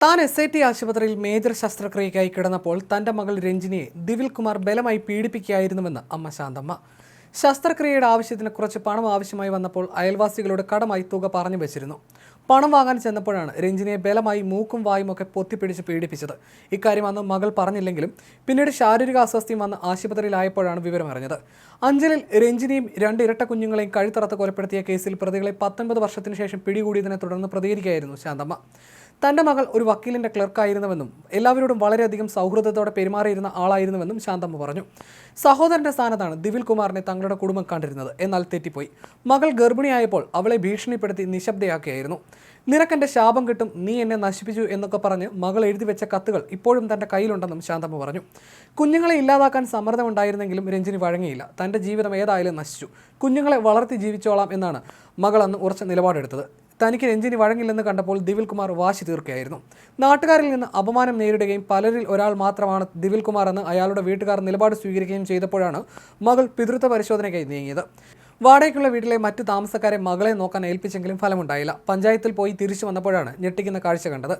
താൻ SIT ആശുപത്രിയിൽ major ശസ്ത്രക്രിയയ്ക്കായി കിടന്നപ്പോൾ തന്റെ മകൾ രഞ്ജിനിയെ ദിവിൽ കുമാർ ബലമായി പീഡിപ്പിക്കുകയായിരുന്നുവെന്ന് അമ്മ ശാന്തമ്മ. ശസ്ത്രക്രിയയുടെ ആവശ്യത്തിന് കുറച്ച് പണം ആവശ്യമായി വന്നപ്പോൾ അയൽവാസികളോട് കടമായി തുക പറഞ്ഞു വെച്ചിരുന്നു. പണം വാങ്ങാൻ ചെന്നപ്പോഴാണ് രഞ്ജിനിയെ ബലമായി മൂക്കും വായുമൊക്കെ പൊത്തിപ്പിടിച്ച് പീഡിപ്പിച്ചത്. ഇക്കാര്യം അന്ന് മകൾ പറഞ്ഞില്ലെങ്കിലും പിന്നീട് ശാരീരിക അസ്വസ്ഥയും വന്ന് ആശുപത്രിയിലായപ്പോഴാണ് വിവരമറിഞ്ഞത്. അഞ്ചലിൽ രഞ്ജിനിയും 2 ഇരട്ട കുഞ്ഞുങ്ങളെയും കഴുത്തറത്ത് കൊലപ്പെടുത്തിയ കേസിൽ പ്രതികളെ 19 വർഷത്തിനു ശേഷം പിടികൂടിയതിനെ തുടർന്ന് പ്രതികരിക്കുകയായിരുന്നു ശാന്തമ്മ. തന്റെ മകൾ ഒരു വക്കീലിന്റെ ക്ലർക്കായിരുന്നുവെന്നും എല്ലാവരോടും വളരെയധികം സൗഹൃദത്തോടെ പെരുമാറിയിരുന്ന ആളായിരുന്നുവെന്നും ശാന്തമ്മ പറഞ്ഞു. സഹോദരന്റെ സ്ഥാനത്താണ് ദിവിൽ കുമാറിനെ തങ്ങളുടെ കുടുംബം കണ്ടിരുന്നത്. എന്നാൽ തെറ്റിപ്പോയി. മകൾ ഗർഭിണിയായപ്പോൾ അവളെ ഭീഷണിപ്പെടുത്തി നിശബ്ദയാക്കിയായിരുന്നു. നിനക്കെന്റെ ശാപം കിട്ടും, നീ എന്നെ നശിപ്പിച്ചു എന്നൊക്കെ പറഞ്ഞ് മകൾ എഴുതി വെച്ച കത്തുകൾ ഇപ്പോഴും തന്റെ കയ്യിലുണ്ടെന്നും ശാന്തമ്മ പറഞ്ഞു. കുഞ്ഞുങ്ങളെ ഇല്ലാതാക്കാൻ സമ്മർദ്ദമുണ്ടായിരുന്നെങ്കിലും രഞ്ജിനി വഴങ്ങിയില്ല. തന്റെ ജീവിതം ഏതായാലും നശിച്ചു, കുഞ്ഞുങ്ങളെ വളർത്തി ജീവിച്ചോളാം എന്നാണ് മകൾ അന്ന് ഉറച്ച നിലപാടെടുത്തത്. തനിക്ക് രഞ്ജിനി വഴങ്ങില്ലെന്ന് കണ്ടപ്പോൾ ദിവിൽ കുമാർ വാശി തീർക്കുകയായിരുന്നു. നാട്ടുകാരിൽ നിന്ന് അപമാനം നേരിടുകയും പലരിൽ ഒരാൾ മാത്രമാണ് ദിവിൽ കുമാർ എന്ന് അയാളുടെ വീട്ടുകാർ നിലപാട് സ്വീകരിക്കുകയും ചെയ്തപ്പോഴാണ് മകൾ പിതൃത്വ പരിശോധനയ്ക്കായി നീങ്ങിയത്. വാടകയ്ക്കുള്ള വീട്ടിലെ മറ്റു താമസക്കാരെ മകളെ നോക്കാൻ ഏൽപ്പിച്ചെങ്കിലും ഫലമുണ്ടായില്ല. പഞ്ചായത്തിൽ പോയി തിരിച്ചു വന്നപ്പോഴാണ് ഞെട്ടിക്കുന്ന കാഴ്ച കണ്ടത്.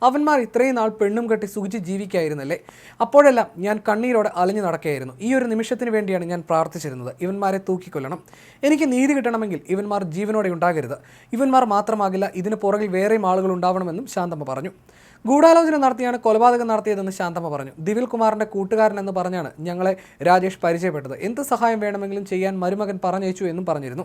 അവന്മാർ ഇത്രയും നാൾ പെണ്ണും കെട്ടി സുഖിച്ച് ജീവിക്കായിരുന്നല്ലേ? അപ്പോഴെല്ലാം ഞാൻ കണ്ണീരോടെ അലഞ്ഞു നടക്കുകയായിരുന്നു. ഈ ഒരു നിമിഷത്തിന് വേണ്ടിയാണ് ഞാൻ പ്രാർത്ഥിച്ചിരുന്നത്. ഇവന്മാരെ തൂക്കിക്കൊല്ലണം, എനിക്ക് നീതി കിട്ടണമെങ്കിൽ ഇവന്മാർ ജീവനോടെ ഉണ്ടാകരുത്. ഇവന്മാർ മാത്രമാകില്ല, ഇതിന് പുറകിൽ വേറെയും ആളുകൾ ഉണ്ടാവണമെന്നും ശാന്തമ്മ പറഞ്ഞു. ഗൂഢാലോചന നടത്തിയാണ് കൊലപാതകം നടത്തിയതെന്ന് ശാന്തമ്മ പറഞ്ഞു. ദിവിൽ കുമാറിന്റെ കൂട്ടുകാരനെന്ന് പറഞ്ഞാണ് ഞങ്ങളെ രാജേഷ് പരിചയപ്പെട്ടത്. എന്ത് സഹായം വേണമെങ്കിലും ചെയ്യാൻ മരുമകൻ പറഞ്ഞയച്ചു എന്നും പറഞ്ഞിരുന്നു.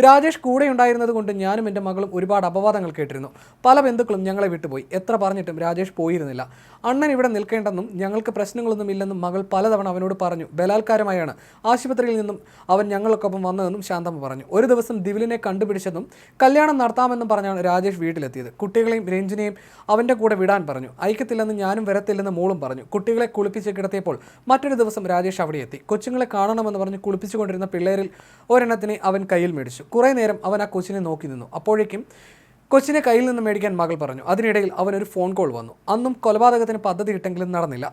രാജേഷ് കൂടെ ഉണ്ടായിരുന്നത് കൊണ്ട് ഞാനും എൻ്റെ മകളും ഒരുപാട് അപവാദങ്ങൾ കേട്ടിരുന്നു. പല ബന്ധുക്കളും ഞങ്ങളെ വിട്ടുപോയി. എത്ര പറഞ്ഞിട്ടും രാജേഷ് പോയിരുന്നില്ല. അണ്ണൻ ഇവിടെ നിൽക്കേണ്ടെന്നും ഞങ്ങൾക്ക് പ്രശ്നങ്ങളൊന്നും ഇല്ലെന്നും മകൾ പലതവണ അവനോട് പറഞ്ഞു. ബലാത്കാരമായാണ് ആശുപത്രിയിൽ നിന്നും അവൻ ഞങ്ങൾക്കൊപ്പം വന്നതെന്നും ശാന്തമ്മ പറഞ്ഞു. ഒരു ദിവസം ദിവിലിനെ കണ്ടുപിടിച്ചെന്നും കല്യാണം നടത്താമെന്നും പറഞ്ഞാണ് രാജേഷ് വീട്ടിലെത്തിയത്. കുട്ടികളെയും രഞ്ജിനെയും അവൻ്റെ കൂടെ വിടാൻ പറഞ്ഞു. അയക്കത്തില്ലെന്ന് ഞാനും വരത്തില്ലെന്ന് മോളും പറഞ്ഞു. കുട്ടികളെ കുളിപ്പിച്ച് കിടത്തിയപ്പോൾ മറ്റൊരു ദിവസം രാജേഷ് അവിടെ എത്തി. കൊച്ചുങ്ങളെ കാണണമെന്ന് പറഞ്ഞ് കുളിപ്പിച്ചുകൊണ്ടിരുന്ന പിള്ളേരിൽ ഒരെണ്ണത്തിനെ അവൻ കയ്യിൽ മേടിച്ചു. കുറേ നേരം അവൻ ആ കൊച്ചിനെ നോക്കി നിന്നു. അപ്പോഴേക്കും കൊച്ചിനെ കയ്യിൽ നിന്ന് മേടിക്കാൻ മകൾ പറഞ്ഞു. അതിനിടയിൽ അവനൊരു ഫോൺ കോൾ വന്നു. അന്നും കൊലപാതകത്തിന് പദ്ധതി ഇട്ടെങ്കിലും നടന്നില്ല.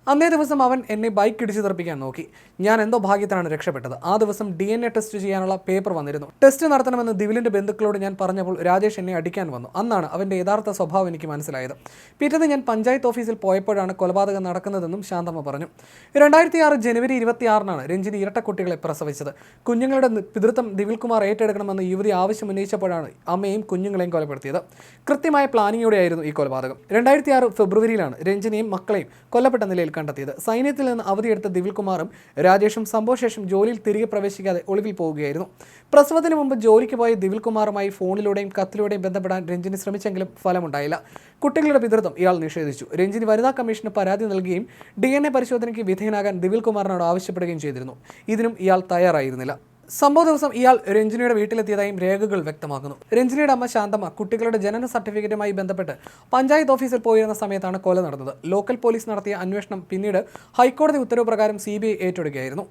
അന്നേ ദിവസം അവൻ എന്നെ ബൈക്ക് ഇടിച്ചു തെറിപ്പിക്കാൻ നോക്കി. ഞാൻ എന്തോ ഭാഗ്യത്തിനാണ് രക്ഷപ്പെട്ടത്. ആ ദിവസം DNA ടെസ്റ്റ് ചെയ്യാനുള്ള പേപ്പർ വന്നിരുന്നു. ടെസ്റ്റ് നടത്തണമെന്ന് ദിവിലിൻ്റെ ബന്ധുക്കളോട് ഞാൻ പറഞ്ഞപ്പോൾ രാജേഷ് എന്നെ അടിക്കാൻ വന്നു. അന്നാണ് അവൻ്റെ യഥാർത്ഥ സ്വഭാവം എനിക്ക് മനസ്സിലായത്. പിറ്റേന്ന് ഞാൻ പഞ്ചായത്ത് ഓഫീസിൽ പോയപ്പോഴാണ് കൊലപാതകം നടക്കുന്നതെന്നും ശാന്തമ്മ പറഞ്ഞു. 2006 ജനുവരി 26-നാണ് രഞ്ജിനി ഇരട്ടക്കുട്ടികളെ പ്രസവിച്ചത്. കുഞ്ഞുങ്ങളുടെ പിതൃത്വം ദിവിൽ കുമാർ ഏറ്റെടുക്കണമെന്ന് യുവതി ആവശ്യം ഉന്നയിച്ചപ്പോഴാണ് അമ്മയും കുഞ്ഞുങ്ങളെയും കൊലപ്പെടുത്തിയത്. കൃത്യമായ പ്ലാനിങ്ങോടെയായിരുന്നു ഈ കൊലപാതകം. 2006 ഫെബ്രുവരിയിലാണ് രഞ്ജിനിയും മക്കളെയും കൊല്ലപ്പെട്ട നിലയിൽ കണ്ടെത്തിയത്. സൈന്യത്തിൽ നിന്ന് അവധിയെടുത്ത ദിവിൽ കുമാറും രാജേഷും സംഭവശേഷം ജോലിയിൽ തിരികെ പ്രവേശിക്കാതെ ഒളിവിൽ പോവുകയായിരുന്നു. പ്രസവത്തിന് മുമ്പ് ജോലിക്ക് പോയ ദിവിൽ കുമാറുമായി ഫോണിലൂടെയും കത്തിലൂടെയും ബന്ധപ്പെടാൻ രഞ്ജിനി ശ്രമിച്ചെങ്കിലും ഫലമുണ്ടായില്ല. കുട്ടികളുടെ പിതൃത്വം ഇയാൾ നിഷേധിച്ചു. രഞ്ജിനി വനിതാ കമ്മീഷന് പരാതി നൽകുകയും DNA പരിശോധനയ്ക്ക് വിധേയനാകാൻ ദിവിൽ കുമാറിനോട് ആവശ്യപ്പെടുകയും ചെയ്തിരുന്നു. ഇതിനും ഇയാൾ തയ്യാറായിരുന്നില്ല. സംഭവ ദിവസം ഇയാൾ രഞ്ജിനിയുടെ വീട്ടിലെത്തിയതായും രേഖകൾ വ്യക്തമാക്കുന്നു. രഞ്ജിനിയുടെ അമ്മ ശാന്തമ്മ കുട്ടികളുടെ ജനന സർട്ടിഫിക്കറ്റുമായി ബന്ധപ്പെട്ട് പഞ്ചായത്ത് ഓഫീസിൽ പോയിരുന്ന സമയത്താണ് കൊല നടന്നത്. ലോക്കൽ പോലീസ് നടത്തിയ അന്വേഷണം പിന്നീട് ഹൈക്കോടതി ഉത്തരവ് പ്രകാരം CBI ഏറ്റെടുക്കുകയായിരുന്നു.